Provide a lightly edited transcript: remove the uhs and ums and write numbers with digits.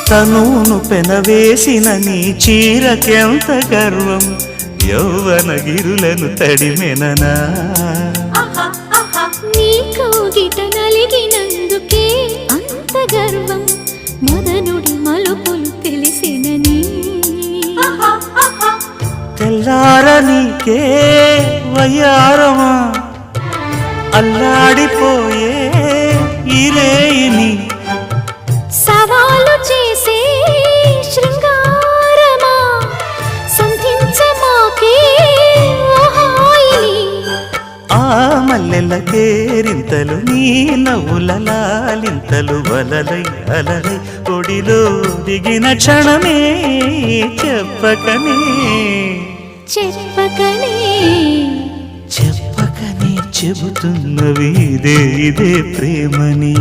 తనును పెనవేసిన నీ చీరకెంత గర్వం యౌవన గిరులను తడిమెననా నీ కౌగిట నలిగినందుకే అంత గర్వం మదనుడి మలుపులు తెలిసినని తెల్లార నీకే వయ్యారమా అల్లాడిపోయే ఇరేయిని సవాలు చేసే శృంగారమా సంధించమాకే ఓహాయిని ఆ మల్లెల కేరింతలు నీ నవ్వుల లాలింతలు వలలై అలలై ఒడిలో దిగిన క్షణమే చెప్పకనే చెప్పకనే చెప్పకనే చెబుతున్నవి ఇదే ప్రేమని